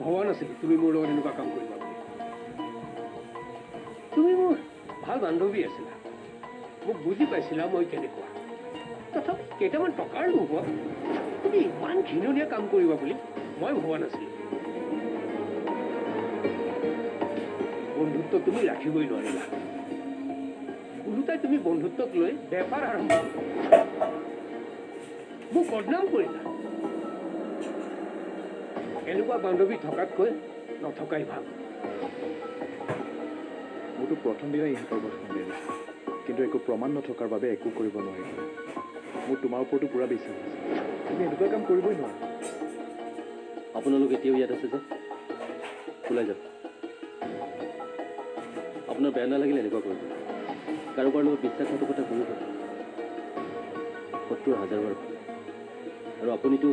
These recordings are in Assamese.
ভবা নাছিলোঁ তুমি মোৰ লগত এনেকুৱা কাম কৰিবা বুলি। তুমি মোৰ ভাল বান্ধৱী আছিলা, মোক বুজি পাইছিলা মই কেনেকুৱা। তথাপি কেইটামান টকাৰ নোহোৱা তুমি ইমান ঘৃণনীয়া কাম কৰিবা বুলি মই ভবা নাছিলোঁ। বন্ধুত্ব তুমি ৰাখিবই নোৱাৰিলা, ওলোটাই তুমি বন্ধুত্বক লৈ বেপাৰ আৰম্ভ মোক বদনাম কৰিলা। এনেকুৱা বান্ধৱী থকাতকৈ নথকাই ভাল। মোৰতো প্ৰথম দিনাই ইহঁতৰ ওপৰত সন্দেহ হৈছে, কিন্তু একো প্ৰমাণ নথকাৰ বাবে একো কৰিব নোৱাৰিলোঁ। মোৰ তোমাৰ ওপৰতো পূৰা বিশ্বাস আছে, তুমি এনেকুৱা কাম কৰিবই নোৱাৰা। আপোনালোক এতিয়াও ইয়াত আছে যে, ওলাই যাওক। আপোনাৰ বেয়া নালাগিলে এনেকুৱা কৰিব, কাৰোবাৰ লগত বিশ্বাসঘাতকতা কৰিব 70,000 বাৰ। আৰু আপুনিতো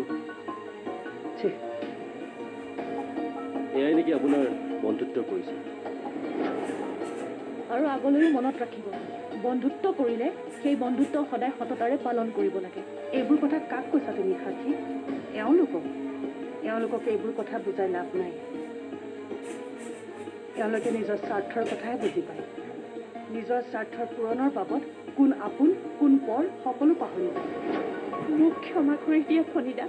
এয়াই নেকি আপোনাৰ বন্ধুত্বৰ পৰিচয়? আৰু আগলৈও মনত ৰাখিব, বন্ধুত্ব কৰিলে সেই বন্ধুত্ব সদায় সততাৰে পালন কৰিব লাগে। এইবোৰ কথা কাক কৈছা তুমি সাক্ষী? এওঁলোকক এইবোৰ কথা বুজাই লাভ নাই। এওঁলোকে নিজৰ স্বাৰ্থৰ কথাহে বুজি পায়। নিজৰ স্বাৰ্থৰ পূৰণৰ বাবদ কোন আপোন কোন পৰ সকলো পাহৰি যায়। মোক ক্ষমা কৰি দিয়া ফণীদা,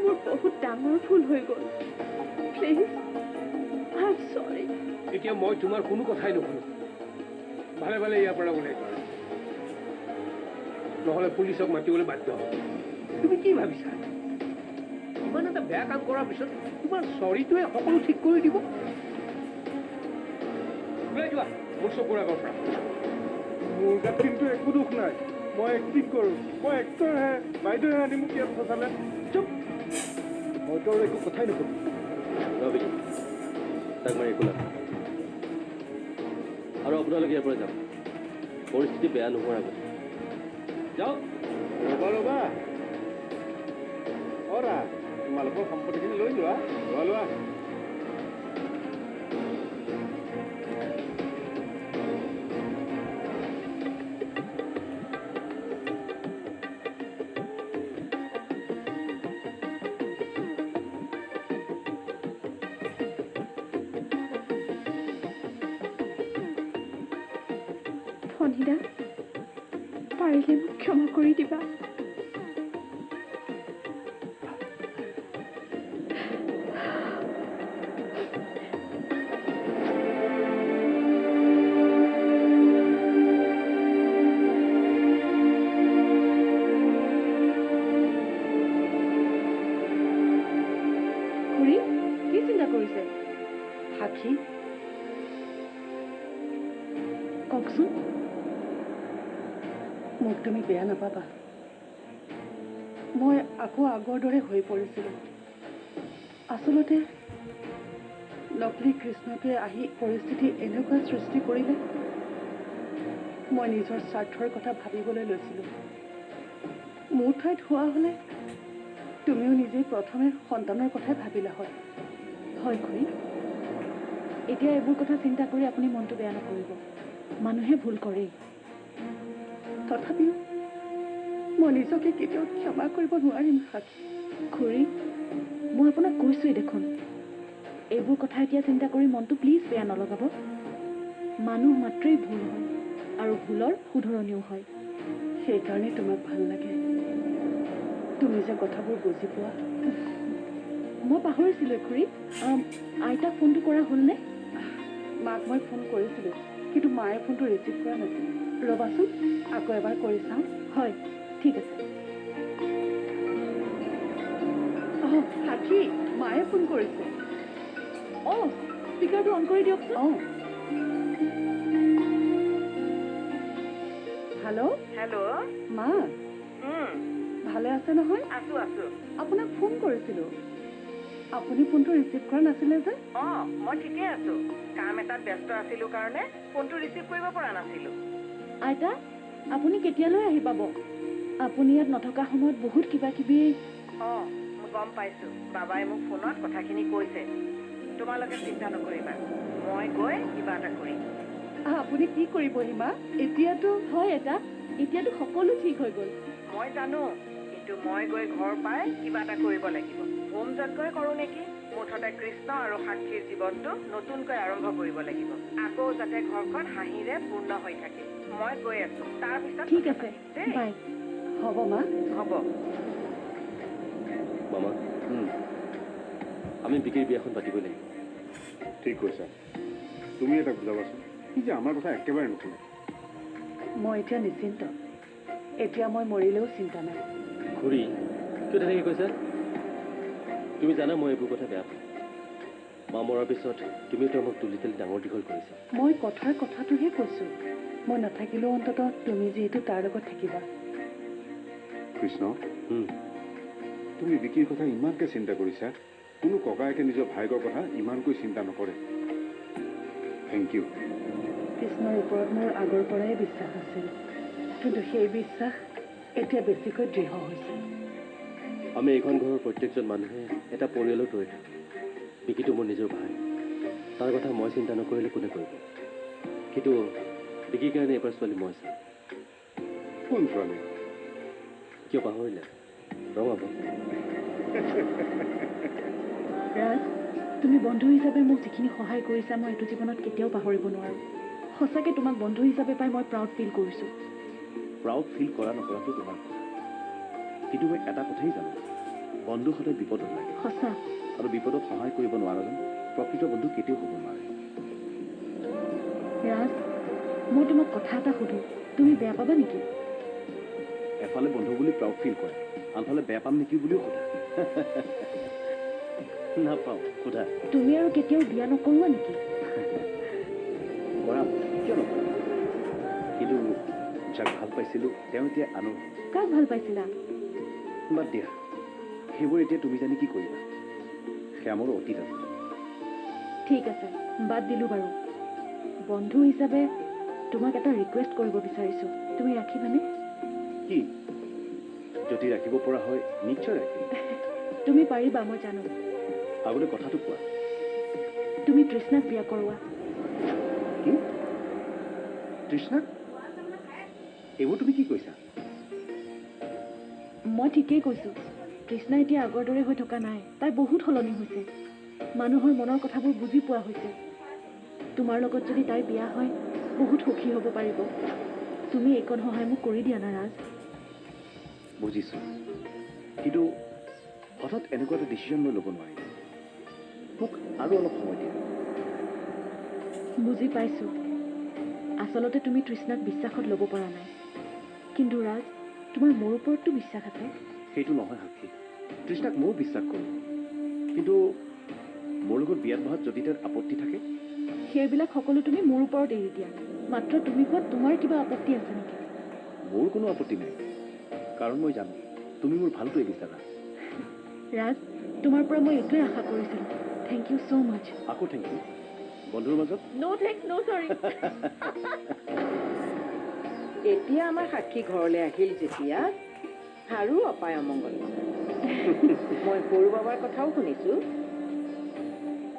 মোৰ বহুত ডাঙৰ ভুল হৈ গ'ল। প্লিজ, আই এম চৰি। এতিয়া মই তোমাৰ কোনো কথাই নুশুনো। ভালে ভালে ইয়াৰ পৰা ওলাই যোৱা, নহ'লে পুলিচক মাতিবলৈ বাধ্য হ'ব। তুমি কি ভাবিছা ইমান এটা বেয়া কাম কৰাৰ পিছত তোমাৰ চৰিটোৱে সকলো ঠিক কৰি দিব? ওলাই যোৱা মোৰ চকুৰ আগৰ পৰা। মোৰ গাত কিন্তু একো দুখ নাই, মই এক্টিং কৰোঁ, মই এক্টৰহে। বাইদেউহে আনি মোক ইয়াত ফচালে। চুপ, মইতো আৰু একো কথাই নুশুনো। ৰবি, তাক মাৰি একো লাভ নাই। আৰু আপোনালোকে ইয়াৰ পৰা যাওক, পৰিস্থিতি বেয়া নোহোৱাৰ আগতে যাওক। ৰ'বা ৰ'বা, অৰা তোমালোকৰ সম্পত্তিখিনি লৈ যোৱা। লোৱা লোৱা। ফণীদা, পাৰিলে মোক ক্ষমা কৰি দিবা। খুৰী, কি চিন্তা কৰিছে? সাক্ষী, কওকচোন। মোক তুমি বেয়া নাপাবা। মই আকৌ আগৰ দৰে হৈ পৰিছিলোঁ। আচলতে লভলী কৃষ্ণটোৱে আহি পৰিস্থিতি এনেকুৱা সৃষ্টি কৰিলে, মই নিজৰ স্বাৰ্থৰ কথা ভাবিবলৈ লৈছিলোঁ। মোৰ ঠাইত হোৱা হ'লে তুমিও নিজেই প্ৰথমে সন্তানৰ কথাই ভাবিলা হয়। হয় খুৰী, এতিয়া এইবোৰ কথা চিন্তা কৰি আপুনি মনটো বেয়া নকৰিব। মানুহে ভুল কৰেই। তথাপিও মই নিজকে কেতিয়াও ক্ষমা কৰিব নোৱাৰিম সাক্ষী। খুৰী, মই আপোনাক কৈছোঁৱেই দেখোন, এইবোৰ কথা এতিয়া চিন্তা কৰি মনটো প্লিজ বেয়া নলগাব। মানুহ মাত্ৰেই ভুল হয়, আৰু ভুলৰ শুধৰণিও হয়। সেইকাৰণে তোমাক ভাল লাগে, তুমি যে কথাবোৰ বুজি পোৱা। মই পাহৰিছিলোঁ খুৰী, আইতাক ফোনটো কৰা হ'লনে? মাক মই ফোন কৰিছিলোঁ, কিন্তু মায়ে ফোনটো ৰিচিভ কৰা নাছিল। ৰ'বাচোন, আকৌ এবাৰ কৰি চাওঁ। হয়, ঠিক আছে। সাক্ষী, মায়ে ফোন কৰিছে। অঁ, স্পীকাৰটো অন কৰি দিয়কচোন। অঁ, হেল্ল'। হেল্ল'। মা, ভালে আছে নহয়? আছো আছো। আপোনাক ফোন কৰিছিলোঁ, আপুনি ফোনটো ৰিচিভ কৰা নাছিলে যে? অঁ, মই ঠিকে আছো। কাম এটাত ব্যস্ত আছিলো কাৰণে ফোনটো ৰিচিভ কৰিব পৰা নাছিলো। আইতা, আপুনি কেতিয়ালৈ আহি পাব? আপুনি ইয়াত নথকা সময়ত বহুত কিবা কিবি। অঁ, মই গম পাইছো। বাবাই মোক ফোনত কথাখিনি কৈছে। তোমালোকে চিন্তা নকৰিবা, মই গৈ কিবা এটা কৰিম। আপুনি কি কৰিব হিমা? এতিয়াতো হয় এটা, এতিয়াতো সকলো ঠিক হৈ গ'ল। মই জানো, কিন্তু মই গৈ ঘৰ পাই কিবা এটা কৰিব লাগিব। হোম যজ্ঞই কৰোঁ নেকি? মুঠতে কৃষ্ণ আৰু সাক্ষীৰ জীৱনটো নতুনকৈ আৰম্ভ কৰিব লাগিব। আকৌ যাতে ঘৰখন হাঁহিৰে পূৰ্ণ হৈ থাকে। মই গৈ আছো, তাৰপিছত ঠিক আছে দেই। বাই হ'ব মা। হ'ব। মামা আমি বিকিৰ বিয়াখন পাতিবই লাগিব। ঠিক কৈছা। তুমি এটা বুজাবাচোন, সি যে আমাৰ কথা একেবাৰে নুশুনে। মই এতিয়া নিশ্চিন্ত। এতিয়া মই মৰিলেও চিন্তা নাই। খুৰী কিয় তেনেকৈ কৈছা? তুমি জানা মই এইবোৰ কথা বেয়া পাওঁ। মা মৰাৰ পিছত তুমিতো আমাক তুলি তুলি ডাঙৰ দীঘল কৰিছা। মই কথাৰ কথাটোহে কৈছোঁ। মই নাথাকিলেও অন্ততঃ তুমি যিহেতু তাৰ লগত থাকিবা। কৃষ্ণ, হুম, তুমি বিকিৰ কথা ইমানকৈ চিন্তা কৰিছা। কোনো ককায়েকে নিজৰ ভায়েকৰ কথা ইমানকৈ চিন্তা নকৰে। Thank you. কৃষ্ণৰ ওপৰত মোৰ আগৰ পৰাই বিশ্বাস আছিল, কিন্তু সেই বিশ্বাস এতিয়া বেছিকৈ দৃঢ় হৈছে। আমি এইখন ঘৰৰ প্ৰত্যেকজন মানুহে এটা পৰিয়ালৰ দৰে থাকোঁ। বিকিটো মোৰ নিজৰ ভাই। তাৰ কথা মই চিন্তা নকৰিলে কোনে কৰিব? কিন্তু বিকিৰ কাৰণে এইবাৰ ছোৱালী মই চাম। কোন ছোৱালী? কিয় পাহৰিলে? ৰঙাব। ৰাজ, তুমি বন্ধু হিচাপে মোক যিখিনি সহায় কৰিছা মই এইটো জীৱনত কেতিয়াও পাহৰিব নোৱাৰোঁ। সঁচাকৈ তোমাক বন্ধু হিচাপে পাই মই প্ৰাউড ফিল কৰিছোঁ। প্ৰাউড ফিল কৰা নকৰাটো তোমাৰ কথা, কিন্তু মই এটা কথাই জানো, বন্ধু সদায় বিপদত লাগে। সঁচা। আৰু বিপদত সহায় কৰিব নোৱাৰাজন প্ৰকৃত বন্ধু কেতিয়াও হ'ব নোৱাৰে। ৰাজ, মই তোমাক কথা এটা সুধোঁ, তুমি বেয়া পাবা নেকি? এফালে বন্ধু বুলি প্ৰাউড ফিল কৰে, আনফালে বেয়া পাম নেকি বুলিও সোধা। নাপাওঁ, সোধা। তুমি আৰু কেতিয়াও বিয়া নকৰোৱা নেকি? কৰাম, কিয় নকৰাম? কিন্তু যাক ভাল পাইছিলোঁ তেওঁ এতিয়া আনো। কাক ভাল পাইছিলা? বাদ দিয়া, সেইবোৰ এতিয়া তুমি জানি কি কৰিবা? সেয়া মোৰ অতীত আছে। ঠিক আছে, বাদ দিলোঁ বাৰু। বন্ধু হিচাপে তোমাক এটা ৰিকুৱেষ্ট কৰিব বিচাৰিছোঁ, তুমি ৰাখিবানে? কি? যদি ৰাখিব পৰা হয় নিশ্চয় ৰাখিম। তুমি পাৰিবা, মই জানো। আগতে কথাটো কোৱা। তুমি তৃষ্ণাক বিয়া কৰোৱা। কি? তৃষ্ণাক? এইবোৰ তুমি কি কৈছা? মই ঠিকেই কৈছোঁ। তৃষ্ণা এতিয়া আগৰ দৰে হৈ থকা নাই, তাই বহুত সলনি হৈছে। মানুহৰ মনৰ কথাবোৰ বুজি পোৱা হৈছে। তোমাৰ লগত যদি তাই বিয়া হয় বহুত সুখী হ'ব পাৰিব। তুমি এইকণ সহায় মোক কৰি দিয়া না ৰাজ। বুজিছোঁ, কিন্তু হঠাৎ এনেকুৱা এটা ডিচিশ্যন মই ল'ব নোৱাৰিম। মোক আৰু অলপ সময় দিয়া। বুজি পাইছোঁ। আচলতে তুমি তৃষ্ণাক বিশ্বাসত ল'ব পৰা নাই। কিন্তু ৰাজ, তোমাৰ মোৰ ওপৰততো বিশ্বাস আছে। সেইটো নহয় সাক্ষী, তৃষ্ণাক ময়ো বিশ্বাস কৰোঁ, কিন্তু মোৰ লগত বিয়াত বহাত যদি তাৰ আপত্তি থাকে? সেইবিলাক সকলো তুমি মোৰ ওপৰত এৰি দিয়া। মাত্ৰ তুমি কোৱা তোমাৰ কিবা আপত্তি আছে নেকি? মোৰ কোনো আপত্তি নাই, কাৰণ মই জানো তুমি মোৰ ভালটোৱে বিচাৰা। ৰাজ, তোমাৰ পৰা মই এইটোৱে আশা কৰিছিলোঁ। থেংক ইউ ছ' মাছ। আকৌ থেংক ইউ। বন্ধুৰ মাজত ন' থেংকছ, ন' চৰি। এতিয়া আমাৰ সাক্ষী ঘৰলৈ আহিল যেতিয়া আৰু অপায় অমংগল। মই সৰু বাবাৰ কথাও শুনিছোঁ।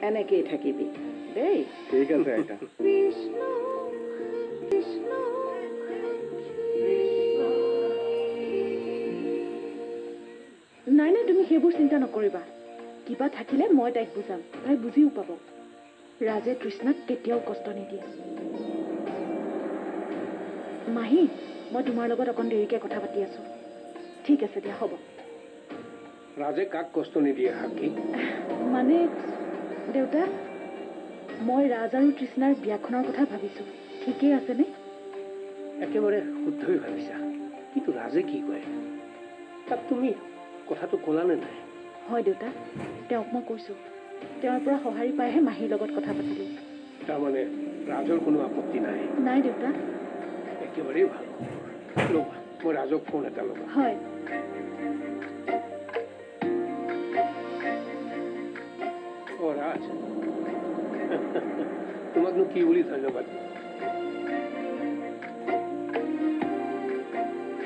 এনেকেই থাকিবি দেই। ঠিক আছে আইতা। কৃষ্ণ কৃষ্ণ নাই নাই, তুমি সেইবোৰ চিন্তা নকৰিবা। কিবা থাকিলে মই তাইক বুজাম, তাই বুজিও পাব। ৰাজে তৃষ্ণাক কেতিয়াও কষ্ট নিদিয়ে। মাহী, মই তোমাৰ লগত অকণ দেৰিকৈ কথা পাতি আছোঁ। ঠিক আছে দিয়া, হ'ব। ৰাজে কাক কষ্ট নিদিয়ে সাক্ষী? মানে দেউতা, মই ৰাজ আৰু তৃষ্ণাৰ বিয়াখনৰ কথা ভাবিছোঁ। ঠিকেই আছেনে? একেবাৰে শুদ্ধই ভাবিছা। কিন্তু ৰাজে কি কয় তাক তুমি কথাটো ক'লানে নাই? হয় দেউতা, তেওঁক মই কৈছোঁ। তেওঁৰ পৰা সঁহাৰি পাইহে মাহীৰ লগত কথা পাতিলোঁ। তাৰমানে ৰাজৰ কোনো আপত্তি নাই? নাই দেউতা। একেবাৰেই ভাল। ৰ'বা, মই ৰাজক ফোন এটা লগাম। হয়। অ' ৰাজ, তোমাকনো কি বুলি ধন্যবাদ দিম?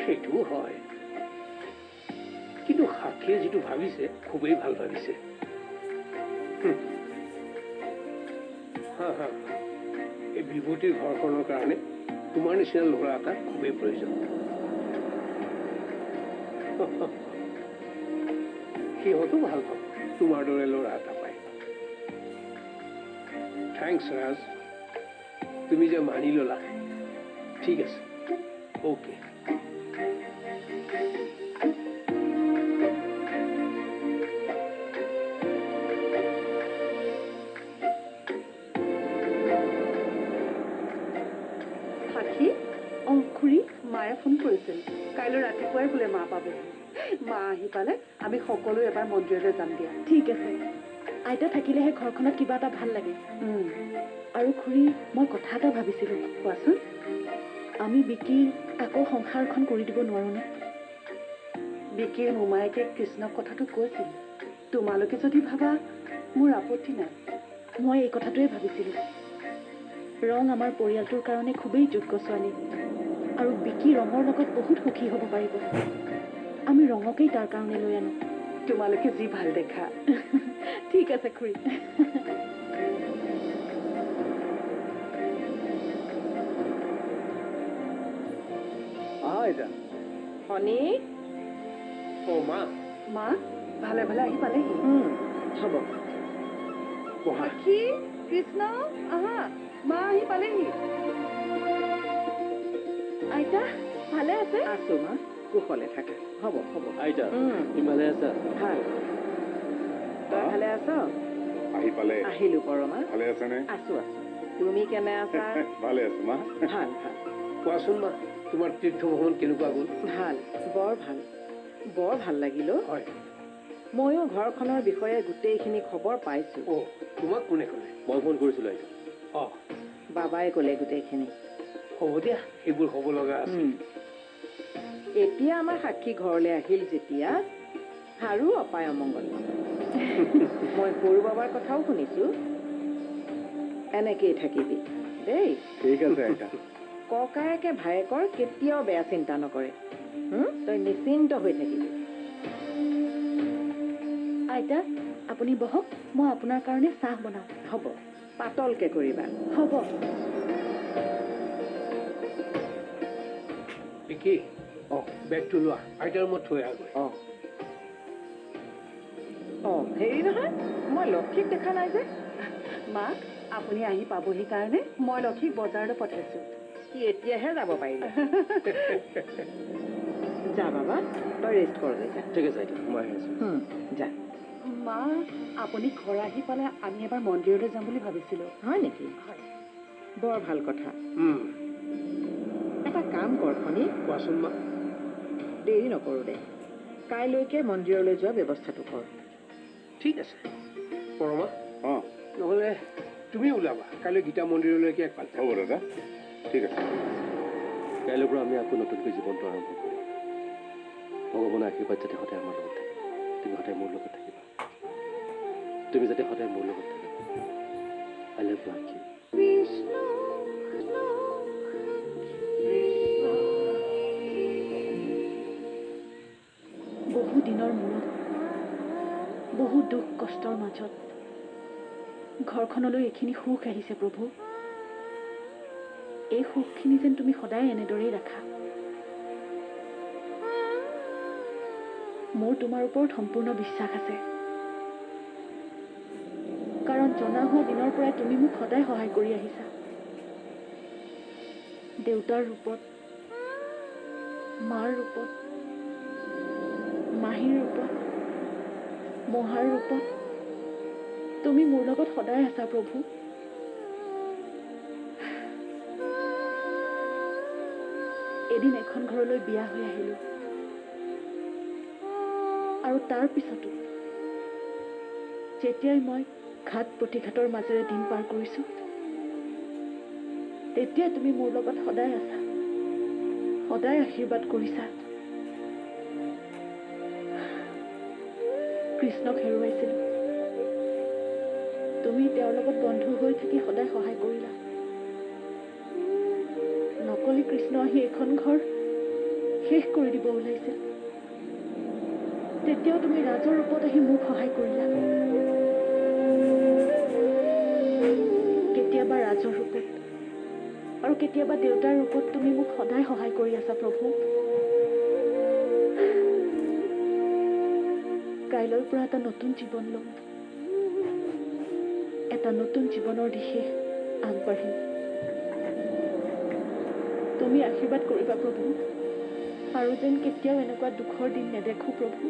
সেইটোও হয়, কিন্তু সাক্ষীয়ে যিটো ভাবিছে খুবেই ভাল ভাবিছে। হা হা, এই বিভূতিৰ ঘৰখনৰ কাৰণে তোমাৰ নিচিনা ল'ৰা এটা খুবেই প্ৰয়োজন। সিহঁতো ভাল পাব তোমাৰ দৰে ল'ৰা এটা পাই। থেংকছ ৰাজ, তুমি যে মানি ল'লা। ঠিক আছে, অ'কে। সাক্ষী, অঁ খুৰী, মায়ে ফোন কৰিছিল কাইলৈ ৰাতিপুৱাই বোলে মা পাবহি। মা আহি পালে আমি সকলো এবাৰ মন্দিৰলৈ যাম দিয়া। ঠিক আছে। আইতা থাকিলেহে ঘৰখনত কিবা এটা ভাল লাগে। আৰু খুৰী, মই কথা এটা ভাবিছিলোঁ। কোৱাচোন। আমি বিকিৰ আকৌ সংসাৰখন কৰি দিব নোৱাৰোঁনে? বিকিৰ মোমায়েকে কৃষ্ণক কথাটো কৈছিল। তোমালোকে যদি ভাবা মোৰ আপত্তি নাই। মই এই কথাটোৱে ভাবিছিলোঁ। ৰং আমাৰ পৰিয়ালটোৰ কাৰণে খুবেই যোগ্য ছোৱালী, আৰু বিকি ৰঙৰ লগত বহুত সুখী হ'ব পাৰিব। আমি ৰঙকেই তাৰ কাৰণে লৈ আনো। তোমালোকে যি ভাল দেখা। ঠিক আছে খুৰী। আহা এতিয়া। শনি, অ' মা, মা ভালে ভালে আহি পালেহি। হ'ব। বহা। সাক্ষী, কৃষ্ণ, আহা, মা আহি পালেহি। আইতা ভালে আছে? আছো মা, কুশলে থাকা। হ'ব হ'ব। আইতা তুমি ভালে আছা? ভাল। তই ভালে আছ? আহি পালে। আহিলো পৰমা। ভালে আছেনে? আছো আছো। তুমি কেনে আছা? ভালে আছো মা। ভাল ভাল কোৱাচোন মা, তোমাৰ তীৰ্থ ভ্ৰমণ কেনেকুৱা গ'ল? ভাল, বৰ ভাল। বৰ ভাল লাগিল অ'। হয়। ময়ো ঘৰখনৰ বিষয়ে গোটেইখিনি খবৰ পাইছো। অ' তোমাক কোনে ক'লে? মই ফোন কৰিছিলোঁ আইতা। অ' বাবাই ক'লে গোটেইখিনি। হ'ব দিয়া, সেইবোৰ হ'ব লগা আছে। এতিয়া আমাৰ সাক্ষী ঘৰলৈ আহিল যেতিয়া আৰু অপায় অমংগল নহয়। মই সৰু বাবাৰ কথাও শুনিছো। এনেকেই থাকিবি দেই। ঠিক আছে আইতা। ককায়েকে ভায়েকৰ কেতিয়াও বেয়া চিন্তা নকৰে। তই নিশ্চিন্ত হৈ থাকিবি। আইতা আপুনি বহক, মই আপোনাৰ কাৰণে চাহ বনাওঁ। হ'ব, পাতলকে কৰিবা। হ'ব। বিকি, বেগটো লোৱা, আইতাৰ ৰুমত থৈ আহগৈ। হেৰি নহয়, মই লক্ষীক দেখা নাই যে। মা, আপুনি আহি পাবহি কাৰণে মই লক্ষীক বজাৰলৈ পঠাইছো। সি এতিয়াহে যাব পাৰিলে। যা বাবা, তই ৰেষ্ট কৰগৈ যা। ঠিক আছে আইতা, মই আহি আছোঁ। যা। মা, আপুনি ঘৰ আহি পালে আমি এবাৰ মন্দিৰলৈ যাম বুলি ভাবিছিলো। হয় নেকি? বৰ ভাল কথা। উম, এটা কাম কৰ শনি, কোৱাচোন মা। দেৰি নকৰোঁ দে। কাইলৈকে মন্দিৰলৈ যোৱা ব্যৱস্থাটো কৰ। ঠিক আছে। পৰমা, অঁ নহ'লে তুমি ওলাবা, কাইলৈ গীতা মন্দিৰলৈকে একপাক যাম। হ'ব দাদা, ঠিক আছে। কাইলৈৰ পৰা আমি আকৌ নতুনকৈ জীৱনটো আৰম্ভ কৰিম। ভগৱানৰ আশীৰ্বাদ যাতে সদায় আমাৰ লগত থাকে। তুমি সদায় মোৰ লগত থাকিবা। তুমি যাতে সদায় মোৰ লগত থাকা। I love you Anki. বহু দিনৰ মূৰত, বহু দুখ কষ্টৰ মাজত ঘৰখনলৈ এইখিনি সুখ আহিছে প্ৰভু। এই সুখখিনি যেন তুমি সদায় এনেদৰেই ৰাখা। মোৰ তোমাৰ ওপৰত সম্পূৰ্ণ বিশ্বাস আছে, কাৰণ জনা হোৱা দিনৰ পৰাই তুমি মোক সদায় সহায় কৰি আহিছা। দেউতাৰ ৰূপত, মাৰ ৰূপত, মাহীৰ ৰূপত, মহাৰ ৰূপত তুমি মোৰ লগত সদায় আছা প্ৰভু। এদিন এখন ঘৰলৈ বিয়া হৈ আহিলো, আৰু তাৰ পিছতো যেতিয়াই মই ঘাট প্ৰতিঘাতৰ মাজেৰে দিন পাৰ কৰিছো, তেতিয়াই তুমি মোৰ লগত সদায় আছা, সদায় আশীৰ্বাদ কৰিছা। কৃষ্ণক হেৰুৱাইছিলো, তুমি তেওঁৰ লগত বন্ধু হৈ থাকি সদায় সহায় কৰিলা। নকলি কৃষ্ণ আহি এইখন ঘৰ শেষ কৰি দিব ওলাইছিল, তেতিয়াও তুমি ৰাজৰ ৰূপত আহি মোক সহায় কৰিলা। কেতিয়াবা ৰাজৰ ৰূপত আৰু কেতিয়াবা দেউতাৰ ৰূপত তুমি মোক সদায় সহায় কৰি আছা প্ৰভু। কাইলৈৰ পৰা এটা নতুন জীৱন ল'ম, এটা নতুন জীৱনৰ দিশে আগবাঢ়িম। তুমি আশীৰ্বাদ কৰিবা প্ৰভু, আৰু যেন কেতিয়াও এনেকুৱা দুখৰ দিন নেদেখো প্ৰভু।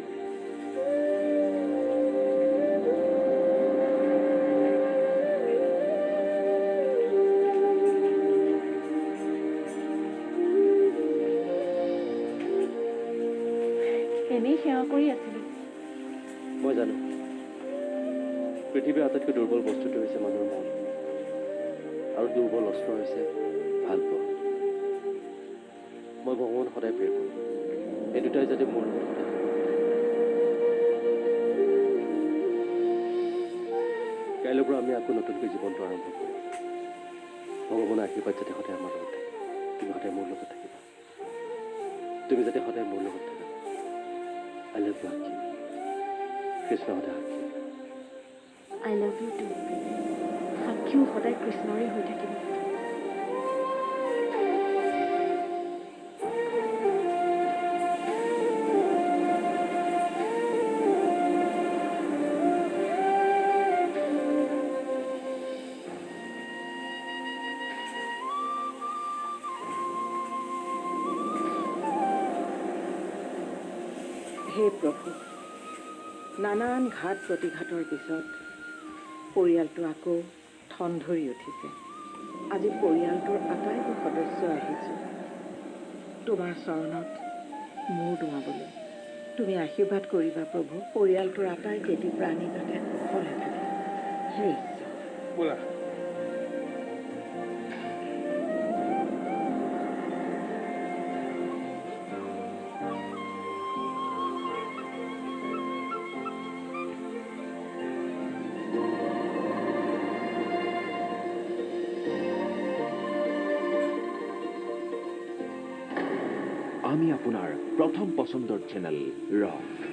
এনেই সেৱা কৰি আছিলো। মই জানো পৃথিৱীৰ আটাইতকৈ দুৰ্বল বস্তুটো হৈছে মানুহৰ মন, আৰু দুৰ্বল অস্ত্ৰ হৈছে ভাল পোৱা। মই ভগৱান সদায় প্ৰে কৰোঁ, এই দুটাই যাতে মোৰ লগত সদায় থাকে। কাইলৈৰ পৰা আমি আকৌ নতুনকৈ জীৱনটো আৰম্ভ কৰিম। ভগৱানৰ আশীৰ্বাদ যাতে সদায় আমাৰ লগত থাকে। তুমি সদায় মোৰ লগত থাকিবা, তুমি যাতে সদায় মোৰ লগত থাকা। I love you, Aki. Krishna সদায় সাক্ষী। আই লাভ ইউ টু। সাক্ষীও সদায় কৃষ্ণৰে হৈ থাকিব। হে প্ৰভু, নানান ঘাট প্ৰতিঘাতৰ পিছত পৰিয়ালটো আকৌ ঠন ধৰি উঠিছে। আজি পৰিয়ালটোৰ আটাইবোৰ সদস্য আহিছোঁ তোমাৰ চৰণত মূৰ দুৱাবলৈ। তুমি আশীৰ্বাদ কৰিবা প্ৰভু, পৰিয়ালটোৰ আটাইকেইটি প্ৰাণী যাতে কুশলে থাকে। হে ঈশ্বৰ। ব'লা। আমি আপোনাৰ প্ৰথম পচন্দৰ চেনেল ৰক।